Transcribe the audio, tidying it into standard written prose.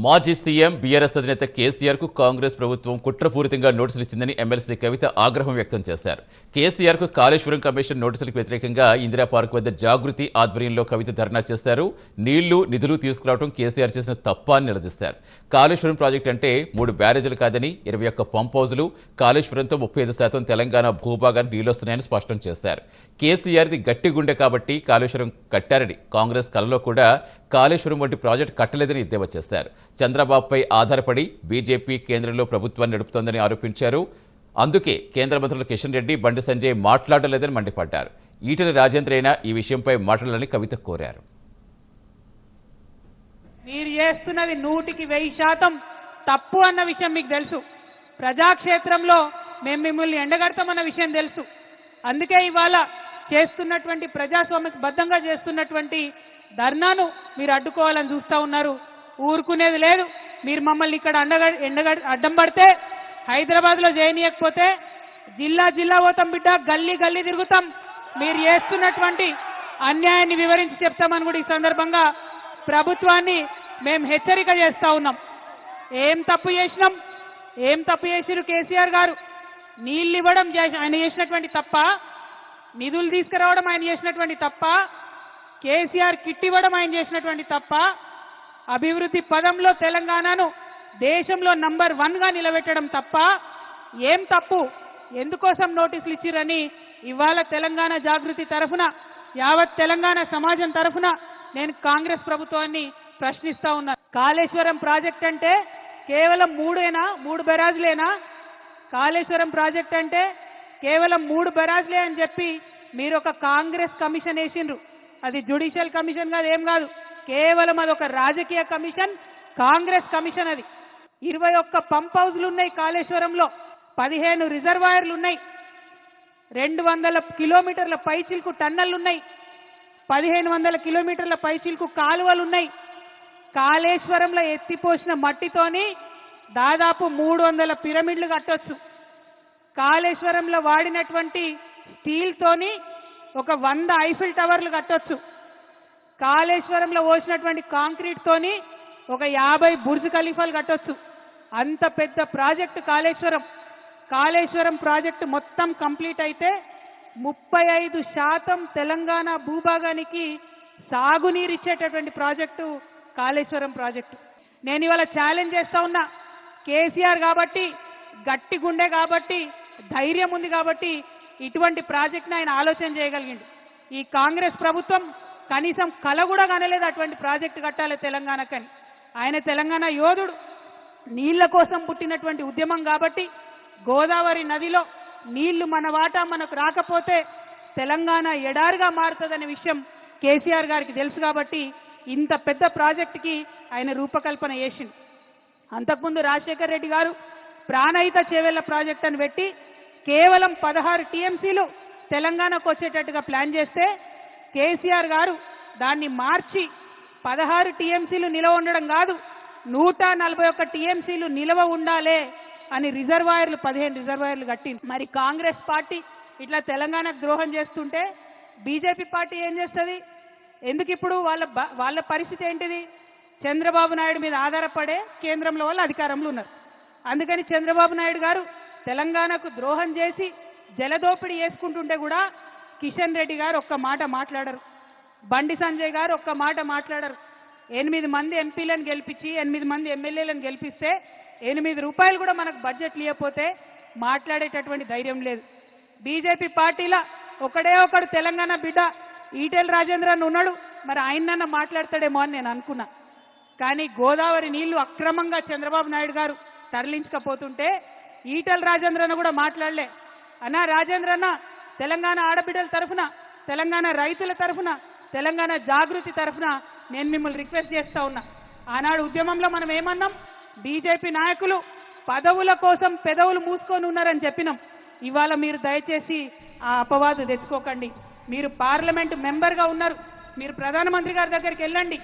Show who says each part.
Speaker 1: మాజీ CM BRS అధినేత కేసీఆర్ కు కాంగ్రెస్ ప్రభుత్వం కుట్రపూరితంగా నోటీసులు ఇచ్చిందని ఎమ్మెల్సీ కవిత ఆగ్రహం వ్యక్తం చేశారు. కేసీఆర్ కు కాళేశ్వరం కమిషన్ నోటీసులకు వ్యతిరేకంగా ఇందిరా పార్క్ వద్ద జాగృతి ఆధ్వర్యంలో కవిత ధర్నా చేశారు. నీళ్లు నిధులు తీసుకురావడం కేసీఆర్ చేసిన తప్ప అని నిలదీశారు. కాళేశ్వరం ప్రాజెక్టు అంటే 3 బ్యారేజీలు కాదని 21 పంప్ హౌజులు, కాళేశ్వరంతో 35% తెలంగాణ భూభాగానికి నీళ్లొస్తున్నాయని స్పష్టం చేశారు. కేసీఆర్ది గట్టి గుండె కాబట్టి కాళేశ్వరం కట్టారని, కాంగ్రెస్ కలలో కూడా కాళేశ్వరం వంటి ప్రాజెక్టు కట్టలేదని ఎద్దేవా చేశారు. చంద్రబాబుపై ఆధారపడి బీజేపీ కేంద్రంలో ప్రభుత్వాన్ని నడుపుతోందని ఆరోపించారు. అందుకే కేంద్ర మంత్రులు కిషన్ రెడ్డి, బండి సంజయ్ మాట్లాడలేదని మండిపడ్డారు. ఈటెల రాజేంద్ర అయినా ఈ విషయంపై మాట్లాడాలని కవిత కోరారు.
Speaker 2: మీరు చేస్తున్నది 100% తప్పు అన్న విషయం మీకు తెలుసు. ప్రజాక్షేత్రంలో మేము మిమ్మల్ని ఎండగడతామన్న విషయం తెలుసు. అందుకే ఇవాళ చేస్తున్నటువంటి ప్రజాస్వామ్యబద్ధంగా చేస్తున్నటువంటి ధర్నాను మీరు అడ్డుకోవాలని చూస్తూ ఉన్నారు. ఊరుకునేది లేదు. మీరు మమ్మల్ని ఇక్కడ అడ్డం పడితే హైదరాబాద్లో చేయనీయకపోతే జిల్లా జిల్లా పోతాం బిడ్డ, గల్లీ గల్లీ తిరుగుతాం. మీరు చేస్తున్నటువంటి అన్యాయాన్ని వివరించి చెప్తామని కూడా ఈ సందర్భంగా ప్రభుత్వాన్ని మేము హెచ్చరిక చేస్తా ఉన్నాం. ఏం తప్పు చేసిరు కేసీఆర్ గారు? నీళ్ళు ఇవ్వడం ఆయన చేసినటువంటి తప్ప, నిధులు తీసుకురావడం ఆయన చేసినటువంటి తప్ప, కేసీఆర్ కిట్ ఇవ్వడం ఆయన చేసినటువంటి తప్ప, అభివృద్ధి పదంలో తెలంగాణను దేశంలో నంబర్ 1గా నిలబెట్టడం తప్ప ఏం తప్పు? ఎందుకోసం నోటీసులు ఇచ్చిరని ఇవాళ తెలంగాణ జాగృతి తరఫున, యావత్ తెలంగాణ సమాజం తరఫున నేను కాంగ్రెస్ ప్రభుత్వాన్ని ప్రశ్నిస్తా ఉన్నా. కాళేశ్వరం ప్రాజెక్ట్ అంటే కేవలం 3 బెరాజులేనా? కాళేశ్వరం ప్రాజెక్ట్ అంటే కేవలం 3 బెరాజులే అని చెప్పి మీరు ఒక కాంగ్రెస్ కమిషన్ వేసిండ్రు. అది జ్యుడిషియల్ కమిషన్ కాదు, ఏం కాదు. కేవలం అదొక రాజకీయ కమిషన్, కాంగ్రెస్ కమిషన్. అది 21 పంప్ హౌజ్లు ఉన్నాయి కాళేశ్వరంలో, 15 రిజర్వాయర్లు ఉన్నాయి, 200 కిలోమీటర్ల పైచిల్కు టన్నెళ్లున్నాయి, 1500 కిలోమీటర్ల పైచిల్కు కాలువలున్నాయి. కాళేశ్వరంలో ఎత్తిపోసిన మట్టితోని దాదాపు 300 పిరమిడ్లు కట్టొచ్చు. కాళేశ్వరంలో వాడినటువంటి స్టీల్తోని ఒక 100 ఐఫిల్ టవర్లు కట్టొచ్చు. కాళేశ్వరంలో పోసినటువంటి కాంక్రీట్ తోని ఒక 50 బుర్జ్ ఖలీఫాలు కట్టొచ్చు. అంత పెద్ద ప్రాజెక్టు కాళేశ్వరం ప్రాజెక్టు మొత్తం కంప్లీట్ అయితే 35% తెలంగాణ భూభాగానికి సాగునీరు ఇచ్చేటటువంటి ప్రాజెక్టు కాళేశ్వరం ప్రాజెక్టు. నేను ఇవాళ ఛాలెంజ్ చేస్తా ఉన్నా. కేసీఆర్ కాబట్టి, గట్టి గుండె కాబట్టి, ధైర్యం ఉంది కాబట్టి ఇటువంటి ప్రాజెక్ట్ని ఆయన ఆలోచన చేయగలిగిండు. ఈ కాంగ్రెస్ ప్రభుత్వం కనీసం కల కూడా కనలేదు అటువంటి ప్రాజెక్టు కట్టాలి తెలంగాణకని. ఆయన తెలంగాణ యోధుడు. నీళ్ల కోసం పుట్టినటువంటి ఉద్యమం కాబట్టి గోదావరి నదిలో నీళ్లు మన వాటా మనకు రాకపోతే తెలంగాణ ఎడారిగా మారుతుందనే విషయం కేసీఆర్ గారికి తెలుసు కాబట్టి ఇంత పెద్ద ప్రాజెక్టుకి ఆయన రూపకల్పన చేసిండు. అంతకుముందు రాజశేఖర్ రెడ్డి గారు ప్రాణహిత చేవెళ్ల ప్రాజెక్ట్ అని పెట్టి కేవలం 16 టీఎంసీలు తెలంగాణకు వచ్చేటట్టుగా ప్లాన్ చేస్తే కేసీఆర్ గారు దాన్ని మార్చి 16 టీఎంసీలు నిలవ ఉండడం కాదు, 141 టీఎంసీలు నిలవ ఉండాలే అని 15 రిజర్వాయర్లు కట్టింది. మరి కాంగ్రెస్ పార్టీ ఇట్లా తెలంగాణకు ద్రోహం చేస్తుంటే బీజేపీ పార్టీ ఏం చేస్తుంది? ఎందుకు ఇప్పుడు వాళ్ళ పరిస్థితి ఏంటిది? చంద్రబాబు నాయుడు మీద ఆధారపడే కేంద్రంలో వాళ్ళు అధికారంలో ఉన్నారు. అందుకని చంద్రబాబు నాయుడు గారు తెలంగాణకు ద్రోహం చేసి జలదోపిడీ చేసుకుంటుంటే కూడా కిషన్ రెడ్డి గారు ఒక్క మాట మాట్లాడరు, బండి సంజయ్ గారు ఒక్క మాట మాట్లాడరు. 8 మంది ఎంపీలను గెలిపించి 8 మంది ఎమ్మెల్యేలను గెలిపిస్తే 8 రూపాయలు కూడా మనకు బడ్జెట్ లేకపోతే మాట్లాడేటటువంటి ధైర్యం లేదు. బీజేపీ పార్టీలో ఒకడు తెలంగాణ బిడ్డ ఈటెల రాజేంద్రన్ ఉన్నాడు. మరి ఆయనన్నా మాట్లాడతాడేమో అని నేను అనుకున్నా. కానీ గోదావరి నీళ్లు అక్రమంగా చంద్రబాబు నాయుడు గారు తరలించకపోతుంటే ఈటెల రాజేంద్రన్ కూడా మాట్లాడలే. అన్నా రాజేంద్రన్న, తెలంగాణ ఆడబిడ్డల తరఫున, తెలంగాణ రైతుల తరఫున, తెలంగాణ జాగృతి తరఫున నేను మిమ్మల్ని రిక్వెస్ట్ చేస్తా ఉన్నా. ఆనాడు ఉద్యమంలో మనం ఏమన్నాం? బీజేపీ నాయకులు పదవుల కోసం పెదవులు మూసుకొని ఉన్నారని చెప్పినాం. ఇవాళ మీరు దయచేసి ఆ అపవాదు తెచ్చుకోకండి. మీరు పార్లమెంటు మెంబర్గా ఉన్నారు, మీరు ప్రధానమంత్రి గారి దగ్గరికి వెళ్ళండి.